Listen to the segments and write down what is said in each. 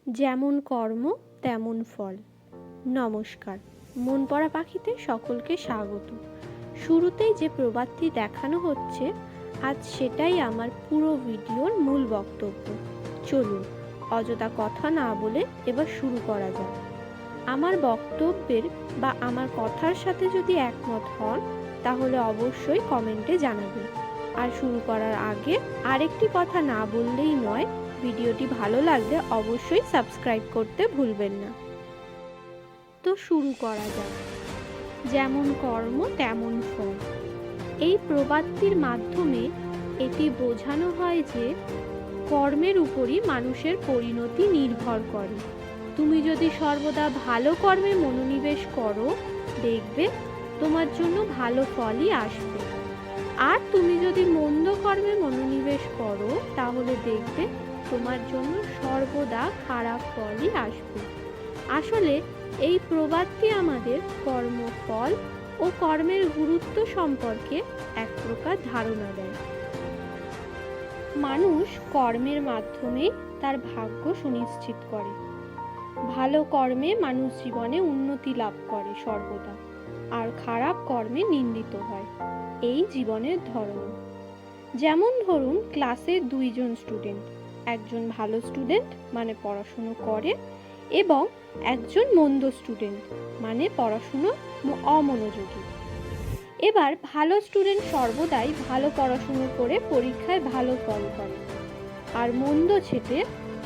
যেমন কর্ম তেমন ফল। নমস্কার, মন পড়া পাখিতে সকলকে স্বাগত। শুরুতেই যে প্রবাদটি দেখানো হচ্ছে, আজ সেটাই আমার পুরো ভিডিওর মূল বক্তব্য। চলুন অযথা কথা না বলে এবার শুরু করা যাক। আমার বক্তব্যের বা আমার কথার সাথে যদি একমত হন তাহলে অবশ্যই কমেন্টে জানাবেন। আর শুরু করার আগে আরেকটি কথা না বললেই নয়, ভিডিওটি ভালো লাগলে অবশ্যই সাবস্ক্রাইব করতে ভুলবেন না। তো শুরু করা যাক। যেমন কর্ম তেমন ফল। এই প্রবাদটির মাধ্যমে এটি বোঝানো হয় যে কর্মের উপরই মানুষের পরিণতি নির্ভর করে। তুমি যদি সর্বদা ভালো কর্মে মনোনিবেশ করো, দেখবে তোমার জন্য ভালো ফলই আসবে। আর তুমি যদি মন্দ কর্মে মনোনিবেশ করো, তাহলে দেখবে তোমার জন্য সর্বদা খারাপ ফলই আসবে। আসলে এই প্রবাদটি আমাদের কর্মফল ও কর্মের গুরুত্ব সম্পর্কে এক প্রকার ধারণা দেয়। মানুষ কর্মের মাধ্যমে তার ভাগ্য সুনিশ্চিত করে। ভালো কর্মে মানুষ জীবনে উন্নতি লাভ করে সর্বদা, আর খারাপ কর্মে নিন্দিত হয়। এই জীবনের ধর্ম। যেমন ধরুন, ক্লাসে দুইজন স্টুডেন্ট, একজন ভালো স্টুডেন্ট মানে পড়াশুনো করে, এবং একজন মন্দ স্টুডেন্ট মানে পড়াশুনো অমনোযোগী। এবার ভালো স্টুডেন্ট সর্বদাই ভালো পড়াশুনো করে পরীক্ষায় ভালো ফল করে, আর মন্দ ছেলে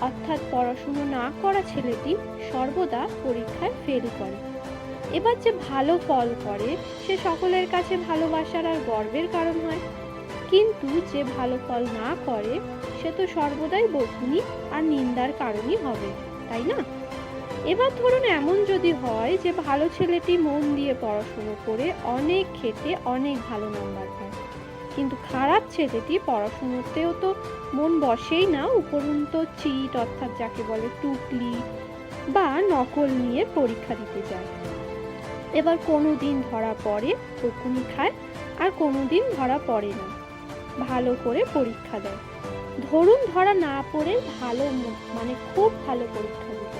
অর্থাৎ পড়াশুনো না করা ছেলেটি সর্বদা পরীক্ষায় ফেল করে। এবার যে ভালো ফল করে সে সকলের কাছে ভালোবাসার আর গর্বের কারণ হয়, কিন্তু যে ভালো ফল না করে সে তো সর্বদাই বকুনি আর নিন্দার কারণই হবে, তাই না? এবার ধরুন, এমন যদি হয় যে ভালো ছেলেটি মন দিয়ে পড়াশুনো করে অনেক খেটে অনেক ভালো নাম্বার পায়, কিন্তু খারাপ ছেলেটি পড়াশুনোতেও তো মন বসেই না, উপরন্তু চিট অর্থাৎ যাকে বলে টুকলি বা নকল নিয়ে পরীক্ষা দিতে যায়। এবার কোনো দিন ধরা পড়ে, বকুনি খায়, আর কোনো দিন ধরা পড়ে না, ভালো করে পরীক্ষা দেয়। ধরুন ধরা না পড়ে ভালো মানে খুব ভালো পরীক্ষা দিত,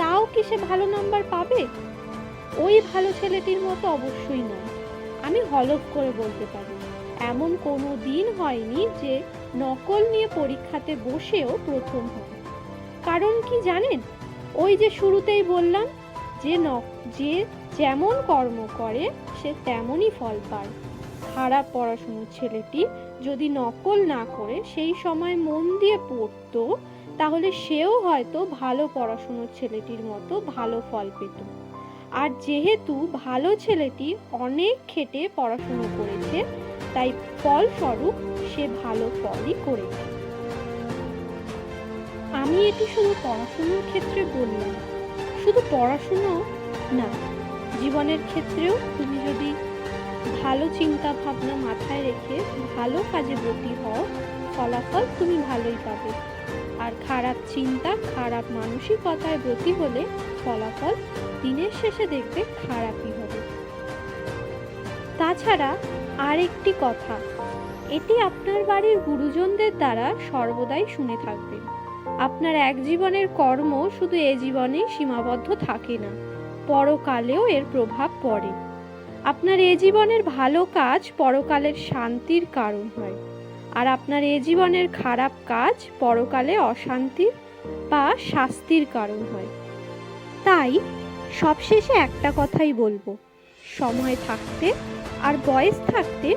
তাও কি সে ভালো নাম্বার পাবে? ওই ভালো ছেলেটির মতো অবশ্যই নয়। আমি হলফ করে বলতে পারি, এমন কোনো দিন হয়নি যে নকল নিয়ে পরীক্ষাতে বসেও প্রথম হয়। কারণ কি জানেন? ওই যে শুরুতেই বললাম যে যেমন কর্ম করে সে তেমনই ফল পায়। খারাপ পড়াশুনোর ছেলেটি যদি নকল না করে সেই সময় মন দিয়ে পড়তো, তাহলে সেও হয়তো ভালো পড়াশুনোর ছেলেটির মতো ভালো ফল পেত। আর যেহেতু ভালো ছেলেটি অনেক খেটে পড়াশুনো করেছে, তাই ফলস্বরূপ সে ভালো ফলই করেছে। আমি এটি শুধু পড়াশুনোর ক্ষেত্রে বললাম। শুধু পড়াশুনো না, জীবনের ক্ষেত্রেও তুমি যদি ভালো চিন্তা ভাবনা মাথায় রেখে ভালো কাজে ব্রতী হও, ফলাফল তুমি ভালোই পাবে। আর খারাপ চিন্তা, খারাপ মানসিকতায় ব্রতী হলে ফলাফল দিনের শেষে দেখবে খারাপই হবে। তাছাড়া আরেকটি কথা, এটি আপনার বাড়ির গুরুজনদের দ্বারা সর্বদাই শুনে থাকবেন। আপনার এক জীবনের কর্ম শুধু এ জীবনেই সীমাবদ্ধ থাকে না, পরকালেও এর প্রভাব পড়ে। আপনার এ জীবনের ভালো কাজ পরকালের শান্তির কারণ হয়, আর আপনার এ জীবনের খারাপ কাজ পরকালে অশান্তির বা শাস্তির কারণ হয়। তাই সবশেষে একটা কথাই বলবো, সময় থাকতে আর বয়স থাকতে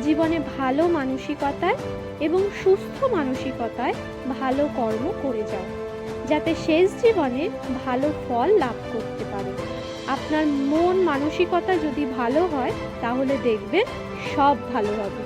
জীবনে ভালো মানসিকতায় এবং সুস্থ মানসিকতায় ভালো কর্ম করে যাও, যাতে শেষ জীবনে ভালো ফল লাভ করতে পারো। আপনার মন মানসিকতা যদি ভালো হয়, তাহলে দেখবেন সব ভালো হবে।